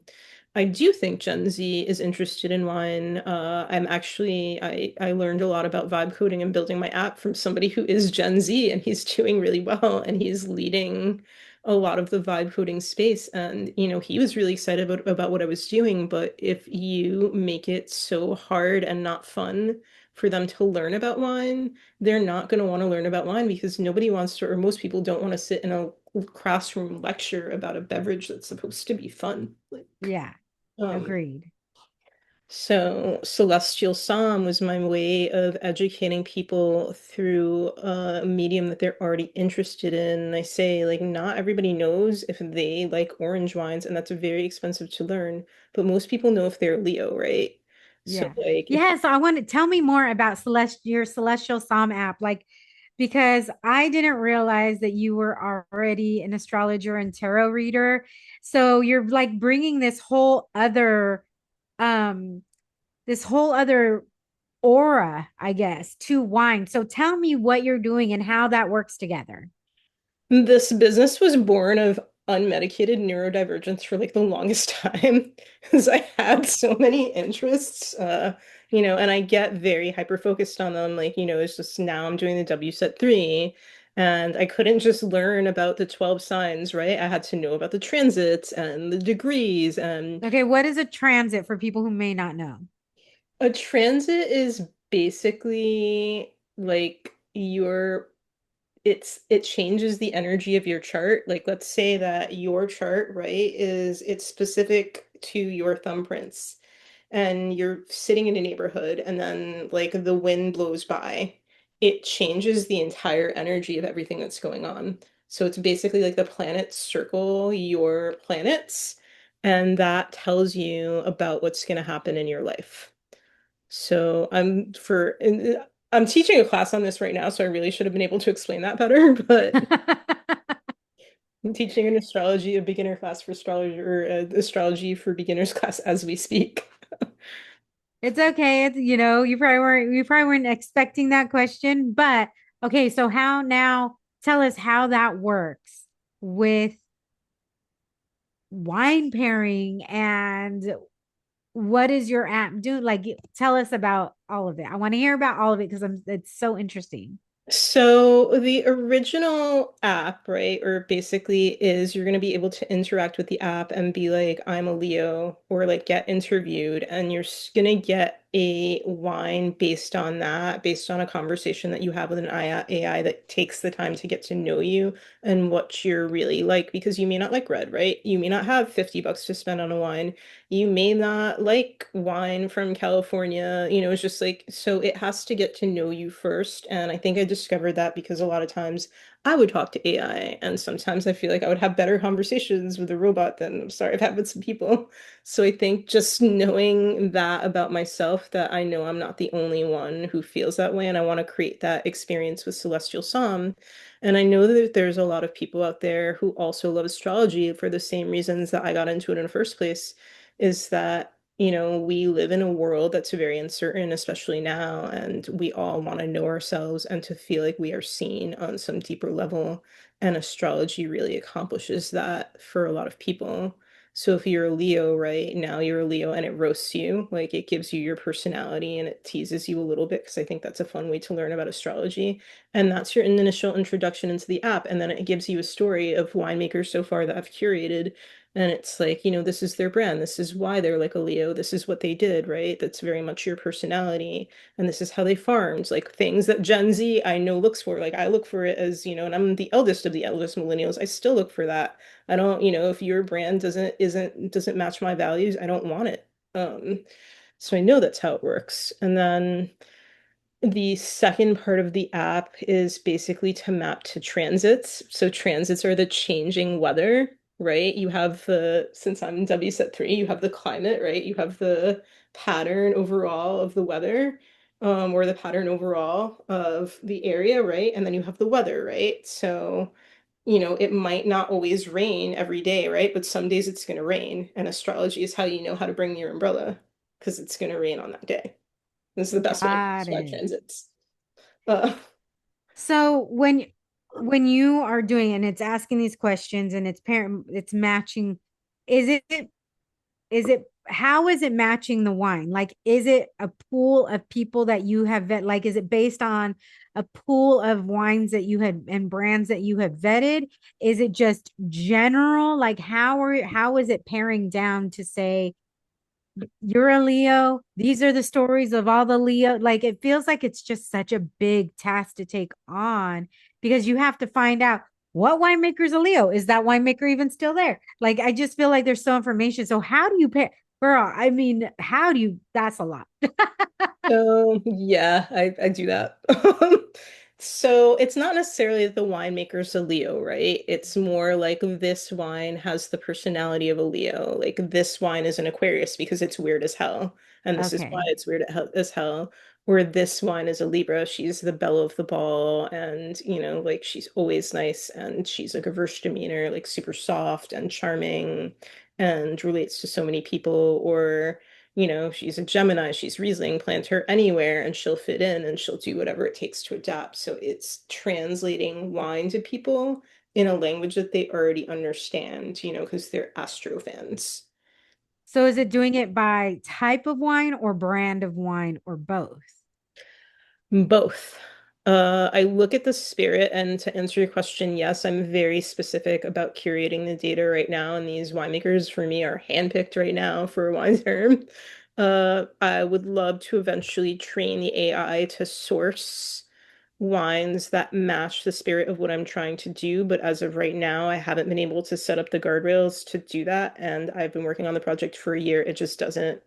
I do think Gen Z is interested in wine. I learned a lot about vibe coding and building my app from somebody who is Gen Z, and he's doing really well, and he's leading a lot of the vibe coding space. And he was really excited about what I was doing. But if you make it so hard and not fun for them to learn about wine, they're not going to want to learn about wine because nobody wants to, or most people don't want to sit in a classroom lecture about a beverage that's supposed to be fun. Yeah, Um, agreed. so Celestial Psalm was my way of educating people through a medium that they're already interested in. I say, like, not everybody knows if they like orange wines, and that's very expensive to learn, but most people know if they're Leo, right? So, Yeah. like, if Yeah. So I want to tell me more about your Celestial Psalm app, like because I didn't realize that you were already an astrologer and tarot reader. So you're like bringing um, this whole other aura, I guess, to wine. So tell me what you're doing and how that works together. this business was born of unmedicated neurodivergence for like the longest time because I had so many interests, and I get very hyper focused on them. Like, it's just now I'm doing the W set 3, and I couldn't just learn about the 12 signs, right? I had to know about the transits and the degrees. And Okay, what is a transit for people who may not know? a transit is basically like it changes the energy of your chart. Like, let's say that your chart, right, it's specific to your thumbprints, and you're sitting in a neighborhood, and then like the wind blows by. It changes the entire energy of everything that's going on. So it's basically like the planets circle your planets, and that tells you about what's going to happen in your life. So I'm teaching a class on this right now, so I really should have been able to explain that better, but I'm teaching an astrology, a beginner class for astrology or astrology for beginners class as we speak. It's okay. It's, you probably weren't expecting that question, but okay, so how now tell us how that works with wine pairing and what is your app doing? Like tell us about all of it. I want to hear about all of it because it's so interesting. So the original app, right, or basically is you're going to be able to interact with the app and be like, I'm a Leo, or like get interviewed, and you're going to get a wine based on that, based on a conversation that you have with an AI that takes the time to get to know you and what you're really like, because you may not like red, right? You may not have $50 to spend on a wine. You may not like wine from California. It's just like, so it has to get to know you first. And I think I discovered that because a lot of times I would talk to AI, and sometimes I feel like I would have better conversations with a robot than, I'm sorry, I've had with some people. So I think just knowing that about myself, that I know I'm not the only one who feels that way, and I want to create that experience with Celestial Psalm. And I know that there's a lot of people out there who also love astrology for the same reasons that I got into it in the first place, is that, we live in a world that's very uncertain, especially now, and we all want to know ourselves and to feel like we are seen on some deeper level. And astrology really accomplishes that for a lot of people. So if you're a Leo, right now you're a Leo and it roasts you, like it gives you your personality and it teases you a little bit, because I think that's a fun way to learn about astrology. And that's your initial introduction into the app. And then it gives you a story of winemakers so far that I've curated, and it's like, this is their brand. This is why they're like a Leo. This is what they did, right? That's very much your personality. And this is how they farmed, like things that Gen Z I know looks for. Like I look for it as, and I'm the eldest of the eldest millennials. I still look for that. I don't, if your brand doesn't match my values, I don't want it. So I know that's how it works. And then the second part of the app is basically to map to transits. So transits are the changing weather, right? You have since I'm in WSET 3, you have the climate, right? You have the pattern overall of the weather, or the pattern overall of the area, right? And then you have the weather, right? So, it might not always rain every day, right? But some days it's going to rain. And astrology is how you know how to bring your umbrella, because it's going to rain on that day. This is the best way to Got describe it. transits. Uh, So when you are doing and it's asking these questions and it's matching, is it is it how is it matching the wine? Like, is it a pool of people that you have vet? Like, is it based on a pool of wines that you had and brands that you have vetted? Is it just general? Like, how is it paring down to say you're a Leo? These are the stories of all the Leo. Like, it feels like it's just such a big task to take on because you have to find out what winemaker is a Leo. Is that winemaker even still there? Like, I just feel like there's so information. So, how do you pair? Girl, I mean, how do you? That's a lot. so yeah, I do that. So it's not necessarily that the winemaker's a Leo, right? It's more like this wine has the personality of a Leo. Like this wine is an Aquarius because it's weird as hell. And this is why Okay. it's weird as hell. Where this wine is a Libra, she's the belle of the ball, and like she's always nice, and she's like a Verse demeanor, like super soft and charming and relates to so many people. Or she's a Gemini, she's Riesling, plant her anywhere and she'll fit in and she'll do whatever it takes to adapt. So it's translating wine to people in a language that they already understand, because they're astro fans. So, is it doing it by type of wine or brand of wine or both? Both. I look at the spirit, and to answer your question, yes, I'm very specific about curating the data right now, and these winemakers for me are handpicked right now for a wine term. I would love to eventually train the AI to source wines that match the spirit of what I'm trying to do, but as of right now, I haven't been able to set up the guardrails to do that, and I've been working on the project for a year. It just doesn't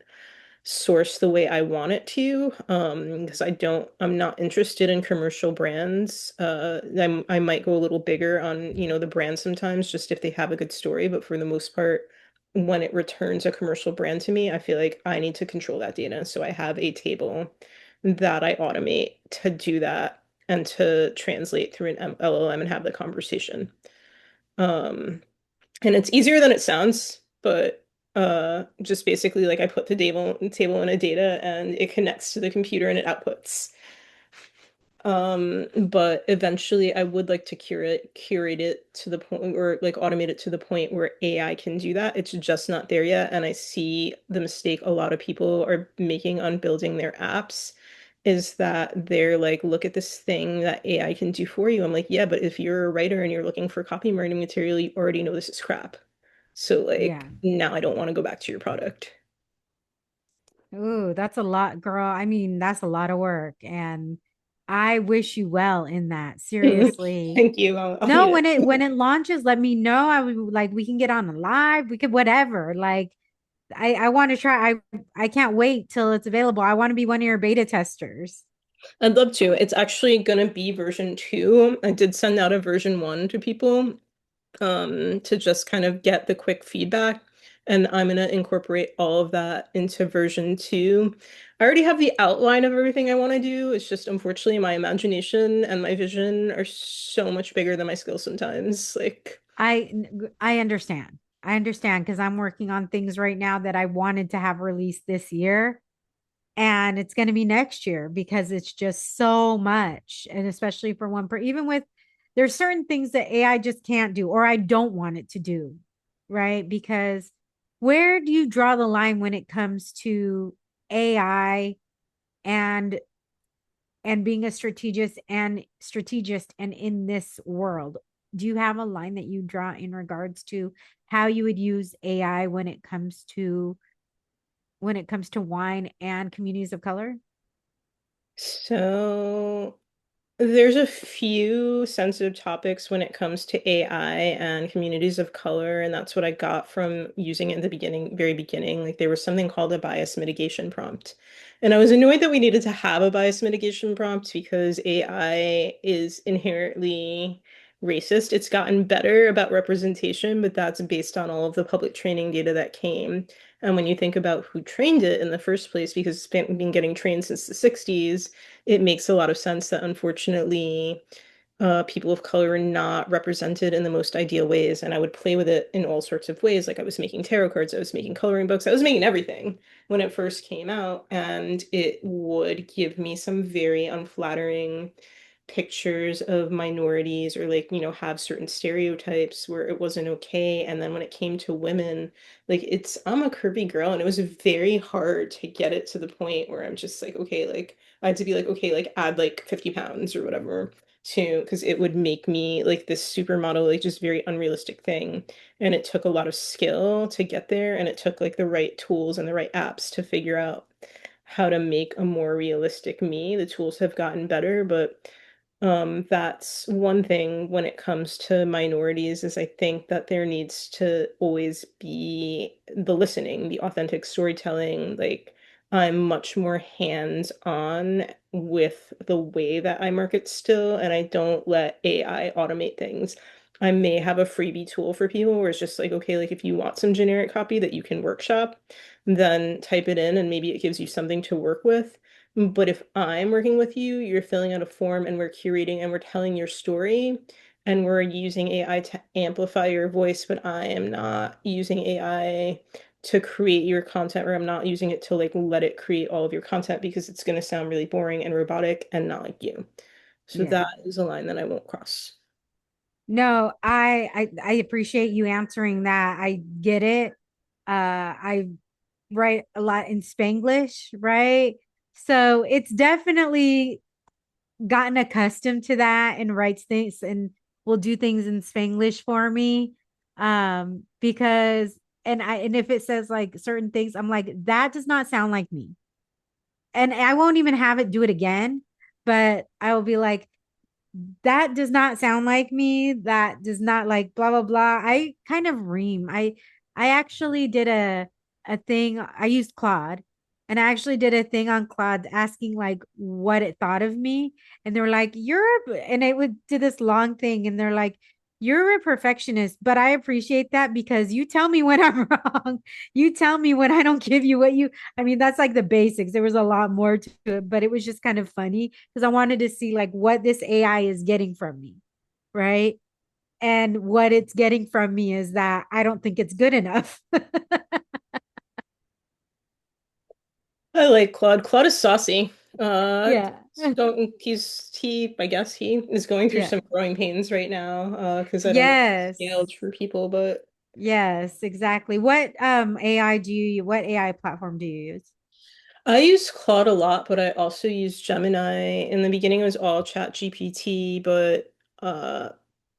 source the way I want it to. Because I'm not interested in commercial brands. I might go a little bigger on, the brand sometimes, just if they have a good story. But for the most part, when it returns a commercial brand to me, I feel like I need to control that data. So I have a table that I automate to do that and to translate through an LLM and have the conversation. Um, and it's easier than it sounds, but just basically like I put the table in a data and it connects to the computer and it outputs. But eventually I would like to curate it to the point, or like automate it to the point where AI can do that. It's just not there yet. And I see the mistake a lot of people are making on building their apps is that they're like, look at this thing that AI can do for you. I'm like, yeah, but if you're a writer and you're looking for copywriting material, you already know this is crap. So like Yeah. now I don't want to go back to your product. Ooh, that's a lot, girl. I mean, that's a lot of work. And I wish you well in that. Seriously. Thank you. I'll need No, it. when it launches, let me know. I would like we can get on a live, we could whatever. Like I want to try. I can't wait till it's available. I want to be one of your beta testers. I'd love to. It's actually gonna be version 2. I did send out a version 1 to people, to just kind of get the quick feedback. And I'm gonna incorporate all of that into version 2. I already have the outline of everything I want to do. It's just unfortunately my imagination and my vision are so much bigger than my skills sometimes. Like, I understand. I understand because I'm working on things right now that I wanted to have released this year. And it's going to be next year because it's just so much. And especially for even with, there's certain things that AI just can't do, or I don't want it to do, right? Because where do you draw the line when it comes to AI and being a strategist and in this world? Do you have a line that you draw in regards to how you would use AI when it comes to wine and communities of color? so there's a few sensitive topics when it comes to AI and communities of color, and that's what I got from using it in the beginning, very beginning. Like there was something called a bias mitigation prompt. And I was annoyed that we needed to have a bias mitigation prompt because AI is inherently racist. It's gotten better about representation, but that's based on all of the public training data that came. And when you think about who trained it in the first place, because it's been getting trained since the 60s, it makes a lot of sense that unfortunately people of color are not represented in the most ideal ways. And I would play with it in all sorts of ways. Like I was making tarot cards, I was making coloring books, I was making everything when it first came out. And it would give me some very unflattering pictures of minorities or like, have certain stereotypes where it wasn't okay. And then when it came to women, like I'm a curvy girl and it was very hard to get it to the point where I'm just like, okay, like I had to be like, okay, like add like 50 pounds or whatever to, because it would make me like this supermodel, like just very unrealistic thing. And it took a lot of skill to get there. And it took like the right tools and the right apps to figure out how to make a more realistic me. The tools have gotten better, but that's one thing when it comes to minorities is I think that there needs to always be the listening, the authentic storytelling. Like I'm much more hands-on with the way that I market still, and I don't let AI automate things. I may have a freebie tool for people where it's just like, okay, like if you want some generic copy that you can workshop, then type it in and maybe it gives you something to work with. But if I'm working with you, you're filling out a form and we're curating and we're telling your story and we're using AI to amplify your voice, but I am not using AI to create your content, or I'm not using it to like let it create all of your content because it's going to sound really boring and robotic and not like you. So Yeah. that is a line that I won't cross. No, I appreciate you answering that. I get it. I write a lot in Spanglish, right? So it's definitely gotten accustomed to that and writes things and will do things in Spanglish for me. Because and if it says like certain things, I'm like, that does not sound like me. And I won't even have it do it again, but I will be like, that does not sound like me. That does not like blah blah blah. I kind of ream. I actually did a thing. I used Claude And I actually did a thing on Claude asking like what it thought of me. And they were like, and it would do this long thing. And they're like, you're a perfectionist, but I appreciate that because you tell me when I'm wrong. You tell me when I don't give you I mean, that's like the basics. There was a lot more to it, but it was just kind of funny because I wanted to see like what this AI is getting from me. Right. And what it's getting from me is that I don't think it's good enough. I like Claude. Claude is saucy. Yeah. So I guess he is going through Yeah. some growing pains right now, because I don't know Yes. scaled for people, but Yes, exactly. What AI platform do you use? I use Claude a lot, but I also use Gemini. In the beginning, it was all ChatGPT, but uh,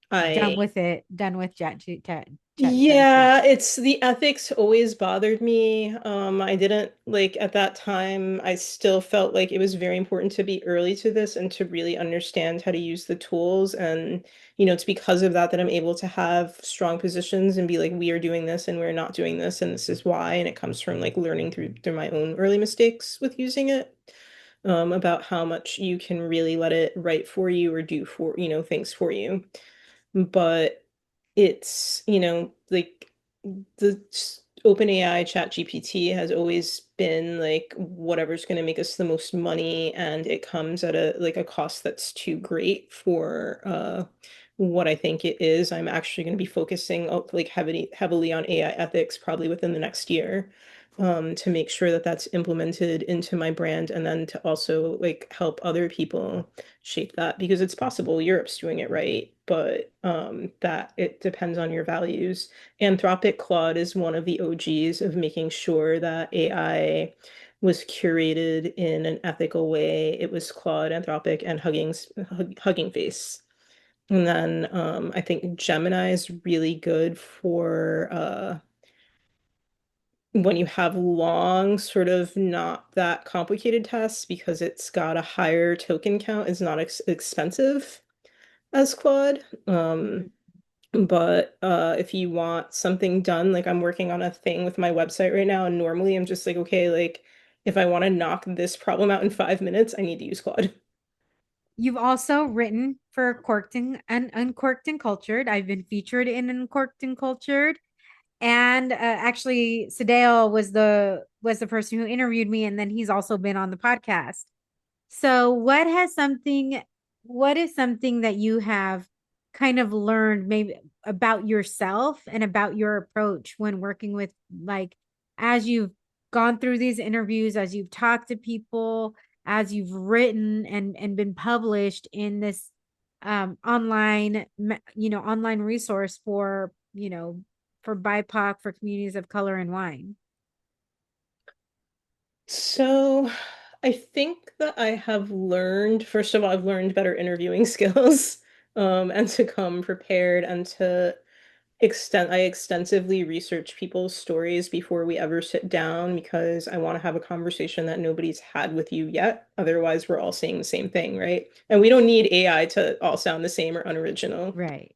Done I with it. Done with Chat GPT. yeah, it's the ethics always bothered me. I didn't like at that time, I still felt like it was very important to be early to this and to really understand how to use the tools. And, it's because of that that I'm able to have strong positions and be like, we are doing this and we're not doing this, and this is why. And it comes from like learning through my own early mistakes with using it, about how much you can really let it write for you or do for, things for you. But it's, like the OpenAI ChatGPT has always been like whatever's going to make us the most money, and it comes at a cost that's too great for what I think it is. I'm actually going to be focusing like heavily on AI ethics probably within the next year, to make sure that that's implemented into my brand, and then to also like help other people shape that, because it's possible Europe's doing it right, but that it depends on your values. Anthropic Claude is one of the OGs of making sure that AI was curated in an ethical way. It was Claude, Anthropic, and Hugging Face. And then I think Gemini is really good for when you have long, sort of not that complicated tests, because it's got a higher token count, it's not ex expensive as Claude. But if you want something done, like I'm working on a thing with my website right now, and normally I'm just like, okay, like if I want to knock this problem out in 5 minutes, I need to use Claude. You've also written for Corked and Uncorked and Cultured. I've been featured in Uncorked and Cultured. And actually, Sadeo was the person who interviewed me, and then he's also been on the podcast. So, what is something that you have kind of learned maybe about yourself and about your approach when working with like as you've gone through these interviews, as you've talked to people, as you've written and been published in this online resource for, for BIPOC, for communities of color and wine. So I think that I have learned, first of all, I've learned better interviewing skills, and to come prepared, and I extensively research people's stories before we ever sit down, because I want to have a conversation that nobody's had with you yet. Otherwise, we're all saying the same thing, right? And we don't need AI to all sound the same or unoriginal. Right.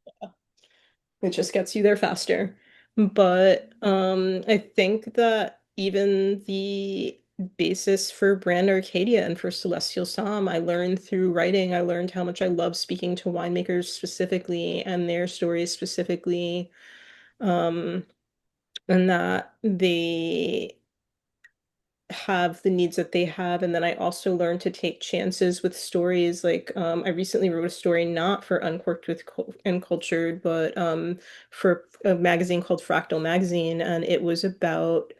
It just gets you there faster. But I think that even the basis for Brand Arcadia and for Celestial Psalm, I learned through writing. I learned how much I love speaking to winemakers specifically and their stories specifically, um, and that they have the needs that they have. And then I also learned to take chances with stories. Like I recently wrote a story not for Uncorked and Cultured, but for a magazine called Fractal Magazine, and it was about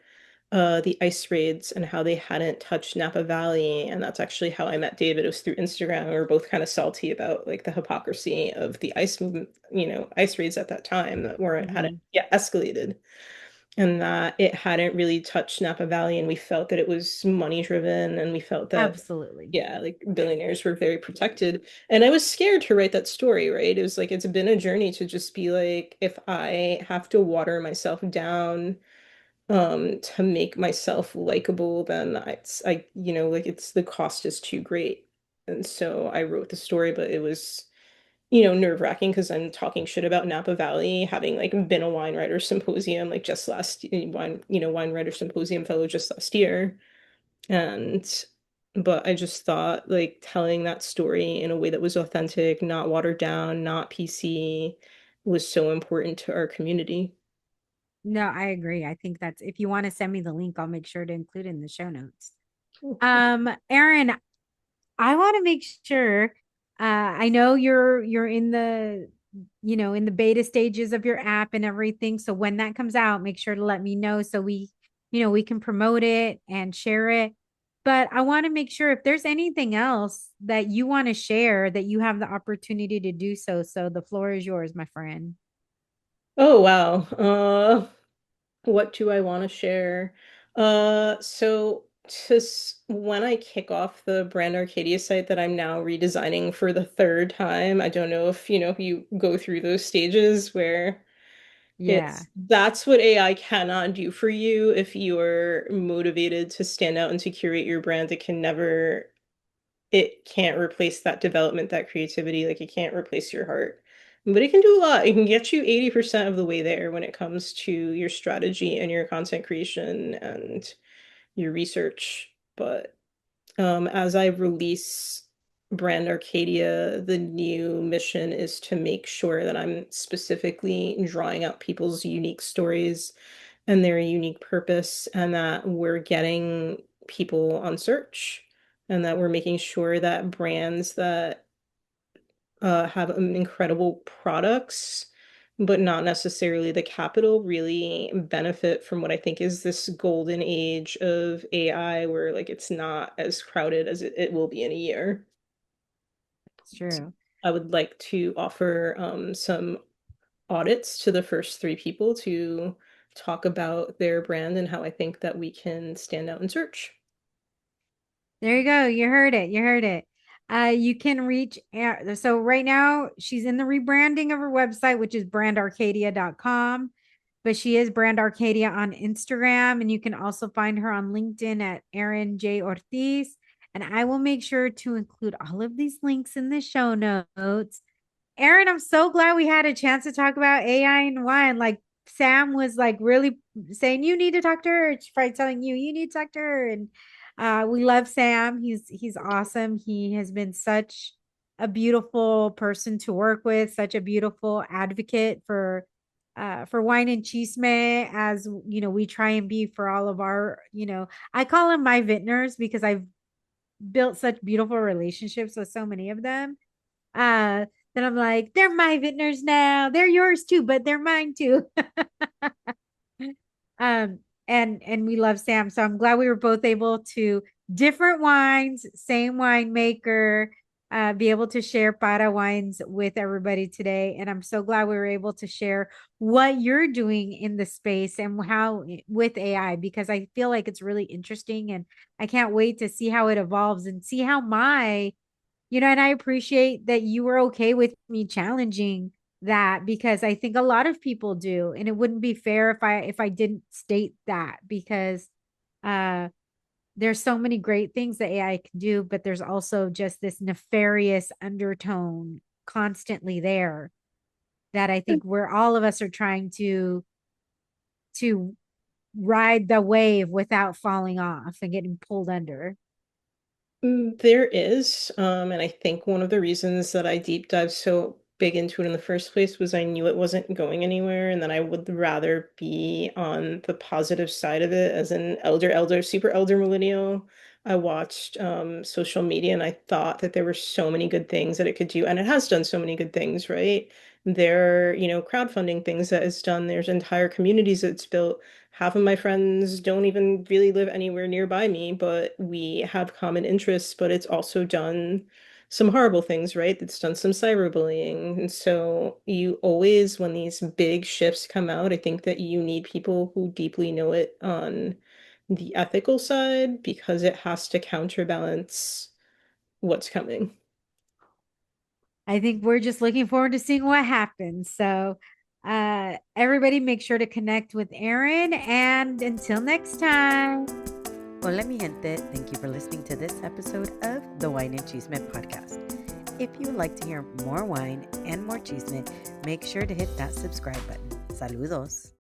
the ice raids and how they hadn't touched Napa Valley. And that's actually how I met David. It was through Instagram. We were both kind of salty about like the hypocrisy of the ice movement, ice raids at that time that weren't hadn't Mhm. yet escalated, and that it hadn't really touched Napa Valley, and we felt that it was money driven, and we felt that, Absolutely. yeah, like billionaires were very protected. And I was scared to write that story, right? It was like it's been a journey to just be like, if I have to water myself down to make myself likable, then like it's the cost is too great. And so I wrote the story, but it was nerve-wracking because I'm talking shit about Napa Valley, having like been a wine writer symposium like just last wine writer symposium fellow just last year. And but I just thought like telling that story in a way that was authentic, not watered down, not PC, was so important to our community. No, I agree. I think that's if you want to send me the link, I'll make sure to include it in the show notes. Oh, okay. Erin, I want to make sure I know you're in the in the beta stages of your app and everything. So when that comes out, make sure to let me know so we can promote it and share it. But I want to make sure if there's anything else that you want to share that you have the opportunity to do so. So the floor is yours, my friend. Oh wow. What do I want to share? So when I kick off the Brand Arcadia site that I'm now redesigning for the third time, I don't know if you go through those stages where Yeah, that's what AI cannot do for you if you're motivated to stand out and to curate your brand. It can't replace that development, that creativity, like it can't replace your heart. But it can do a lot. It can get you 80% of the way there when it comes to your strategy and your content creation and your research. But as I release Brand Arcadia, the new mission is to make sure that I'm specifically drawing out people's unique stories and their unique purpose, and that we're getting people on search, and that we're making sure that brands that have incredible products, but not necessarily the capital, really benefit from what I think is this golden age of AI, where like it's not as crowded as it will be in a year. it's true. I would like to offer some audits to the first three people to talk about their brand and how I think that we can stand out in search. There you go. You heard it. You heard it. You can reach so right now she's in the rebranding of her website, which is brandarcadia.com, but she is Brand Arcadia on Instagram, and you can also find her on LinkedIn at Erin J. Ortiz. And I will make sure to include all of these links in the show notes. Erin, I'm so glad we had a chance to talk about AI and wine. Like Sam was like really saying, you need to talk to her. She's probably telling you need to talk to her. And we love Sam. He's awesome. He has been such a beautiful person to work with, such a beautiful advocate for wine and chisme, as we try and be for all of our. I call them my vintners because I've built such beautiful relationships with so many of them. Uh, then I'm like, they're my vintners now. They're yours too, but they're mine too. um, and we love Sam. So I'm glad we were both able to different wines, same winemaker, be able to share para wines with everybody today. And I'm so glad we were able to share what you're doing in the space and how with AI, because I feel like it's really interesting and I can't wait to see how it evolves and see how and I appreciate that you were okay with me challenging that because I think a lot of people do. And it wouldn't be fair if I didn't state that because uh there's so many great things that AI can do, but there's also just this nefarious undertone constantly there that I think we're all of us are trying to ride the wave without falling off and getting pulled under. There is, and I think one of the reasons that I deep dived so big into it in the first place was I knew it wasn't going anywhere, and that I would rather be on the positive side of it as an super elder millennial. I watched social media and I thought that there were so many good things that it could do, and it has done so many good things, right? There are, crowdfunding things that it's done. There's entire communities that it's built. Half of my friends don't even really live anywhere nearby me, but we have common interests, but it's also done some horrible things, right? It's done some cyberbullying. And so you always, when these big shifts come out, I think that you need people who deeply know it on the ethical side because it has to counterbalance what's coming. I think we're just looking forward to seeing what happens. So, everybody make sure to connect with Erin. And until next time. Hola, mi gente. Thank you for listening to this episode of the Wine and Cheeseman podcast. If you would like to hear more wine and more cheeseman, make sure to hit that subscribe button. Saludos.